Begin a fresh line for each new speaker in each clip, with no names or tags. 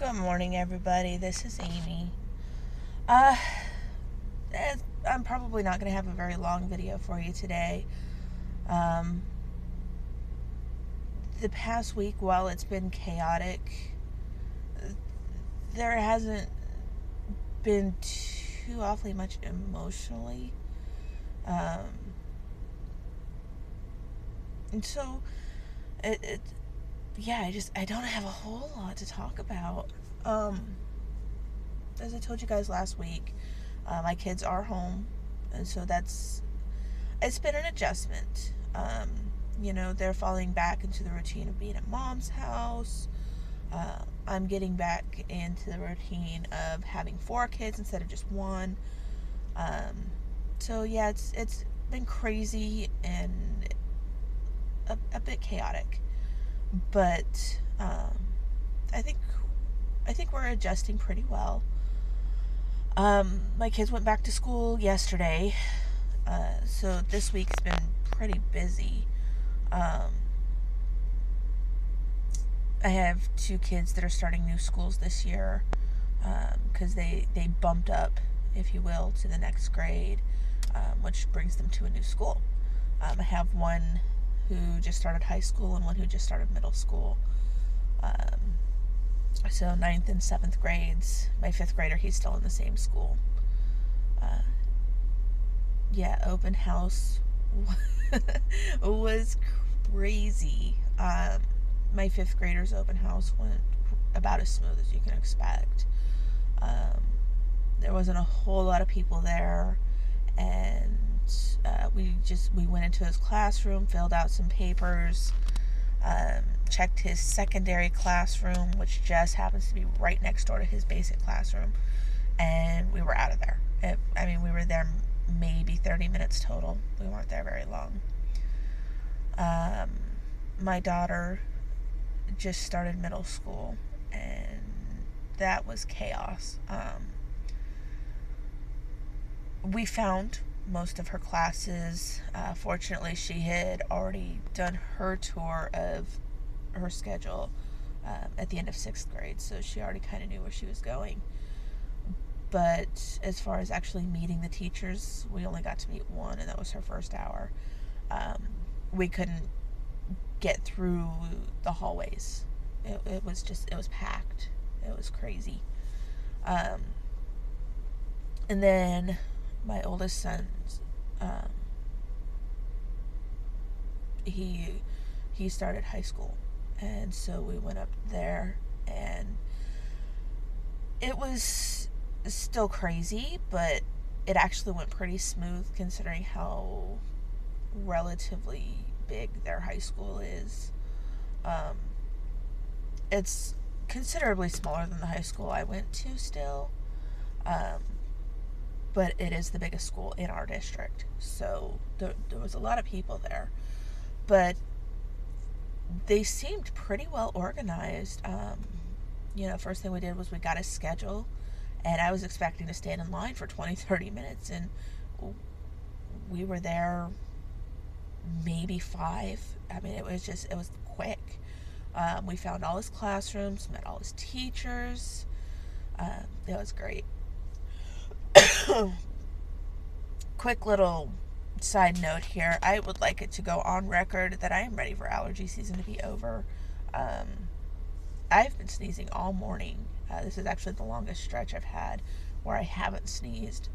Good morning, everybody. This is Amy. Uh, I'm probably not going to have a very long video for you today. Um, the past week, while it's been chaotic, there hasn't been too awfully much emotionally. Um, and so, yeah, I don't have a whole lot to talk about. As I told you guys last week, my kids are home, and so it's been an adjustment. They're falling back into the routine of being at mom's house. I'm getting back into the routine of having 4 kids instead of just one. So yeah, it's been crazy and a bit chaotic, but I think we're adjusting pretty well. My kids went back to school yesterday, so this week's been pretty busy. I have 2 kids that are starting new schools this year, because they bumped up, if you will, to the next grade, which brings them to a new school. I have one who just started high school and one who just started middle school. So 9th and 7th grades. My 5th grader, he's still in the same school. Open house was crazy. My 5th grader's open house went about as smooth as you can expect. There wasn't a whole lot of people there, and we went into his classroom, filled out some papers, checked his secondary classroom, which just happens to be right next door to his basic classroom, and we were out of there. We were there maybe 30 minutes total. We weren't there very long. My daughter just started middle school, and that was chaos. We found most of her classes. Fortunately, she had already done her tour of her schedule at the end of 6th grade, so she already kind of knew where she was going. But as far as actually meeting the teachers, we only got to meet one, and that was her first hour. We couldn't get through the hallways. It was packed. It was crazy. And then my oldest son, he started high school, and so we went up there, and it was still crazy, but it actually went pretty smooth considering how relatively big their high school is. It's considerably smaller than the high school I went to still, but it is the biggest school in our district, so there was a lot of people there, but they seemed pretty well organized. First thing we did was we got a schedule, and I was expecting to stand in line for 20-30 minutes, and we were there maybe 5. It was quick. We found all his classrooms, met all his teachers. It was great. Quick little side note here. I would like it to go on record that I am ready for allergy season to be over. I've been sneezing all morning. This is actually the longest stretch I've had where I haven't sneezed.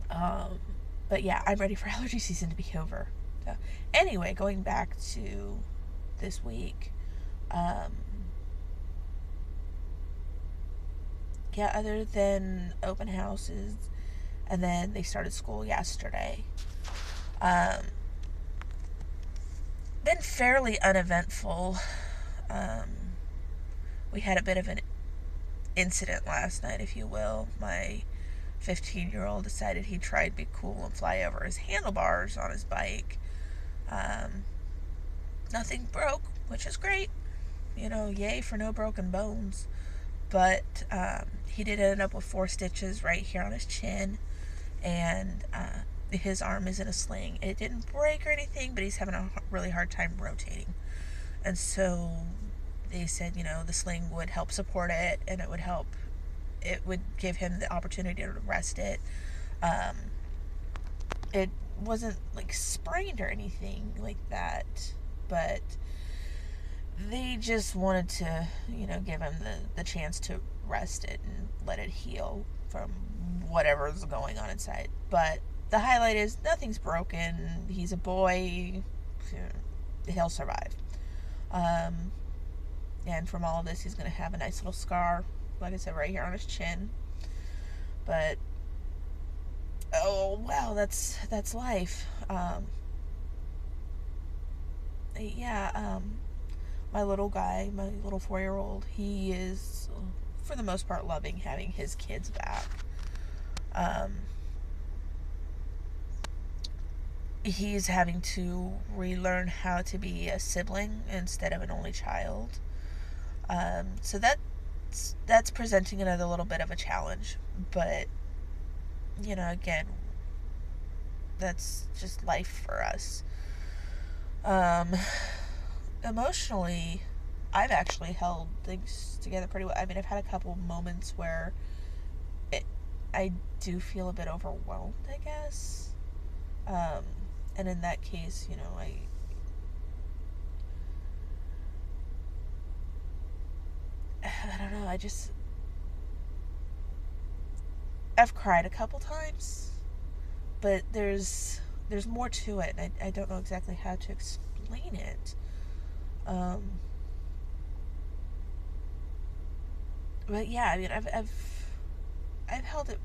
But yeah, I'm ready for allergy season to be over. So, anyway, going back to this week. Other than open houses, and then they started school yesterday. Been fairly uneventful. We had a bit of an incident last night, if you will. My 15-year-old decided he tried to be cool and fly over his handlebars on his bike. Nothing broke, which is great. Yay for no broken bones. But he did end up with 4 stitches right here on his chin, and his arm is in a sling. It didn't break or anything, but he's having a really hard time rotating. And so they said, the sling would help support it, and it would give him the opportunity to rest it. Um, it wasn't like sprained or anything like that, but they just wanted to, give him the chance to rest it and let it heal from whatever's going on inside. But the highlight is nothing's broken. He's a boy. He'll survive. And from all of this, he's going to have a nice little scar, like I said, right here on his chin. But oh wow, that's life. Yeah. My little guy, my little 4-year-old, he is, for the most part, loving having his kids back. He's having to relearn how to be a sibling instead of an only child. So that's presenting another little bit of a challenge. But, again, that's just life for us. Emotionally, I've actually held things together pretty well. I mean, I've had a couple moments where I do feel a bit overwhelmed, I guess. And in that case, I don't know, I've cried a couple times, but there's more to it, and I don't know exactly how to explain it. But yeah, I mean, I've held it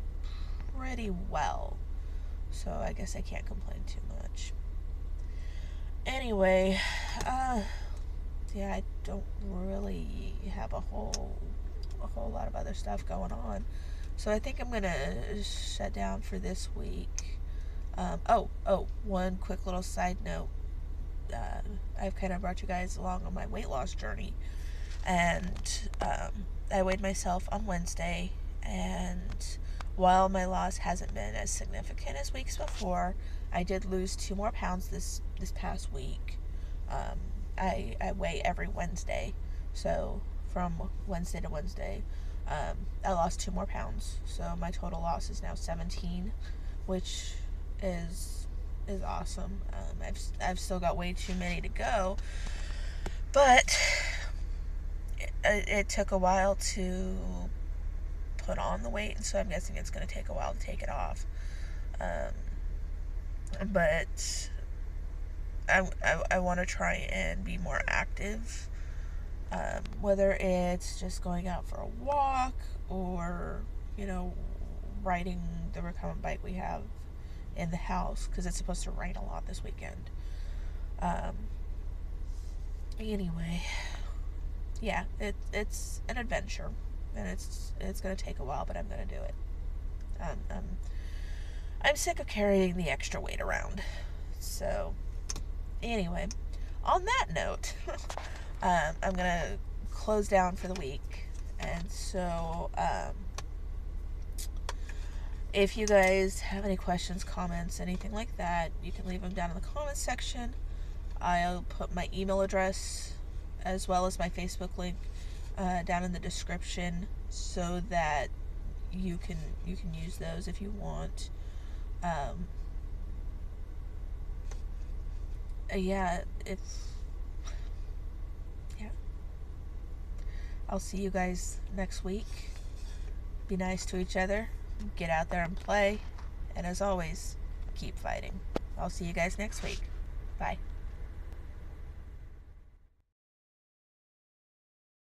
pretty well, so I guess I can't complain too much. Anyway, yeah, I don't really have a whole lot of other stuff going on, so I think I'm gonna shut down for this week. One quick little side note. I've kind of brought you guys along on my weight loss journey, and I weighed myself on Wednesday, and while my loss hasn't been as significant as weeks before, I did lose 2 more pounds this past week. I weigh every Wednesday, so from Wednesday to Wednesday, I lost 2 more pounds. So my total loss is now 17, which is awesome. I've still got way too many to go, but it took a while to put on the weight, and so I'm guessing it's going to take a while to take it off. But I want to try and be more active, whether it's just going out for a walk or, riding the recumbent bike we have in the house, because it's supposed to rain a lot this weekend. Anyway, yeah, it's an adventure, and it's going to take a while, but I'm going to do it. I'm sick of carrying the extra weight around. So, anyway, on that note, I'm going to close down for the week. And so, if you guys have any questions, comments, anything like that, you can leave them down in the comments section. I'll put my email address as well as my Facebook link down in the description, so that you can use those if you want. Yeah, I'll see you guys next week. Be nice to each other. Get out there and play. And as always, keep fighting. I'll see you guys next week. Bye.